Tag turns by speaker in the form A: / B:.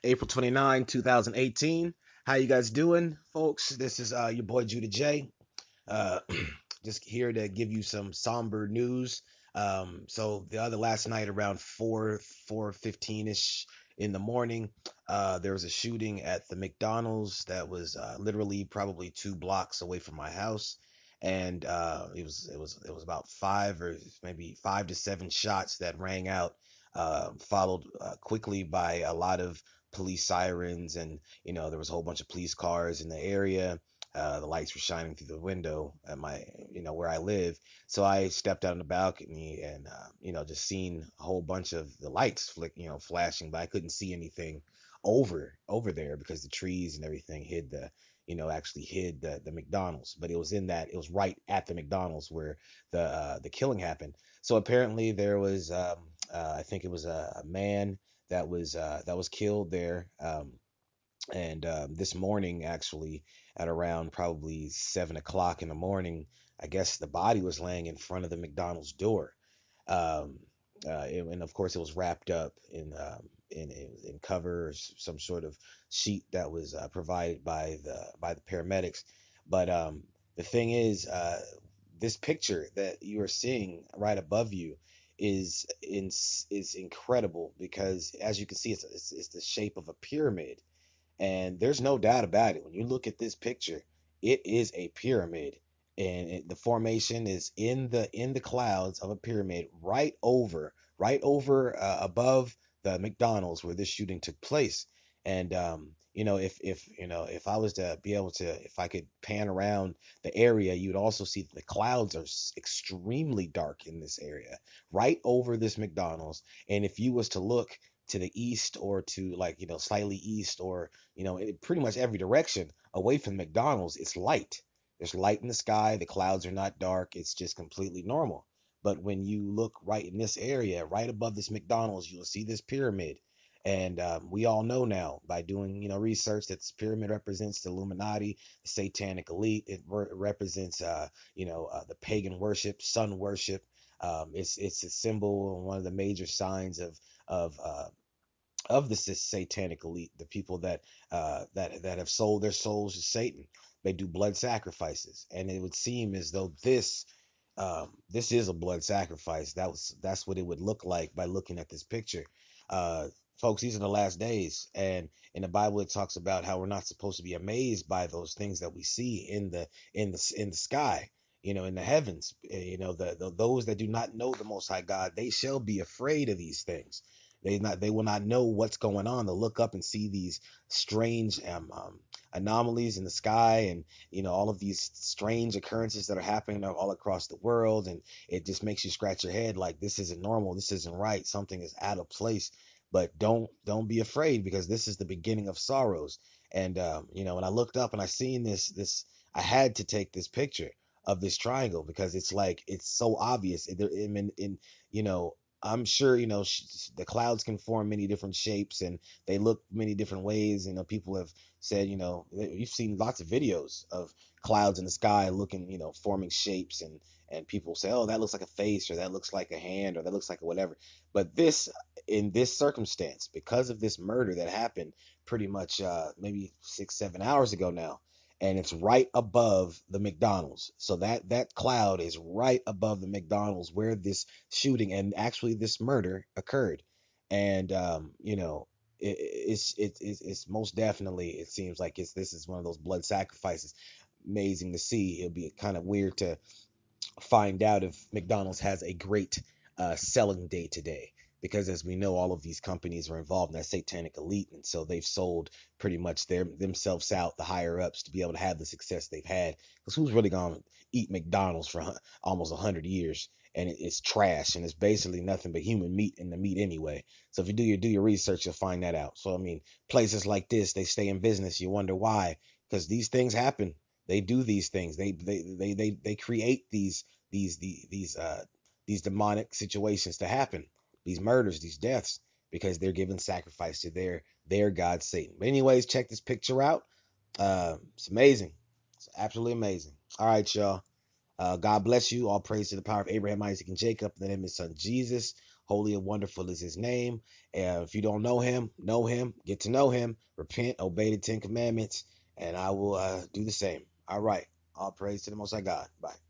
A: April 29, 2018. How you guys doing, folks? This is your boy Judah J. Uh, just here to give you some somber news. So the other last night around 4:15 ish in the morning, there was a shooting at the McDonald's that was literally probably 2 blocks away from my house, and it was about five or maybe 5 to 7 shots that rang out, followed quickly by a lot of police sirens, and there was a whole bunch of police cars in the area. The lights were shining through the window at where I live. So I stepped out on the balcony and, just seen a whole bunch of the lights flashing, but I couldn't see anything over there because the trees and everything actually hid the McDonald's. But it was right at the McDonald's where the killing happened. So apparently there was, I think it was a man that was killed there. And this morning, actually, at around probably 7 o'clock in the morning, I guess the body was laying in front of the McDonald's door. Um, and of course, it was wrapped up in covers, some sort of sheet that was provided by the paramedics. But the thing this picture that you are seeing right above you is incredible because, as you can see, it's the shape of a pyramid, and there's no doubt about it. When you look at this picture, it is a pyramid, and the formation is in the clouds of a pyramid right over above the McDonald's where this shooting took place. And if I was to be able to, if I could pan around the area, you'd also see that the clouds are extremely dark in this area, right over this McDonald's. And if you was to look to the east or to, like, slightly east, or in pretty much every direction away from McDonald's, it's light. There's light in the sky. The clouds are not dark. It's just completely normal. But when you look right in this area, right above this McDonald's, you'll see this pyramid. And we all know now by doing research that this pyramid represents the Illuminati, the satanic elite. It represents the pagan worship, sun worship. It's a symbol and one of the major signs of uh, of the satanic elite, the people that have sold their souls to Satan. They do blood sacrifices, and it would seem as though this is a blood sacrifice. That's what it would look like by looking at this picture. Uh, Folks, these are the last days, and in the Bible it talks about how we're not supposed to be amazed by those things that we see in the sky. In the heavens. Those that do not know the Most High God, they shall be afraid of these things. They will not know what's going on. They'll look up and see these strange anomalies in the sky, and all of these strange occurrences that are happening all across the world, and it just makes you scratch your head like, this isn't normal, this isn't right, something is out of place. But don't be afraid, because this is the beginning of sorrows. And when I looked up and I seen this, I had to take this picture of this triangle because it's like, it's so obvious. You know, I'm sure, the clouds can form many different shapes, and they look many different ways. People have said, you've seen lots of videos of clouds in the sky looking, forming shapes, and people say, oh, that looks like a face, or that looks like a hand, or that looks like a whatever. But in this circumstance, because of this murder that happened pretty much maybe 6-7 hours ago now, and it's right above the McDonald's. So that cloud is right above the McDonald's where this shooting and actually this murder occurred. And it's most definitely, it seems like this is one of those blood sacrifices. Amazing to see. It'll be kind of weird to find out if McDonald's has a great selling day today, because as we know, all of these companies are involved in that satanic elite, and so they've sold pretty much themselves out, the higher ups, to be able to have the success they've had. Because who's really gonna eat McDonald's for almost 100 years, and it's trash, and it's basically nothing but human meat in the meat anyway. So if you do your research, you'll find that out. So I mean, places like this, they stay in business. You wonder why? Because these things happen. They do these things. They create these demonic situations to happen, these murders, these deaths, because they're giving sacrifice to their god Satan. But anyways, check this picture out. It's amazing. It's absolutely amazing. All right, y'all. God bless you. All praise to the power of Abraham, Isaac, and Jacob, in the name of his son Jesus. Holy and wonderful is his name. And if you don't know him, get to know him, repent, obey the 10 Commandments, and I will do the same. All right. All praise to the Most High God. Bye.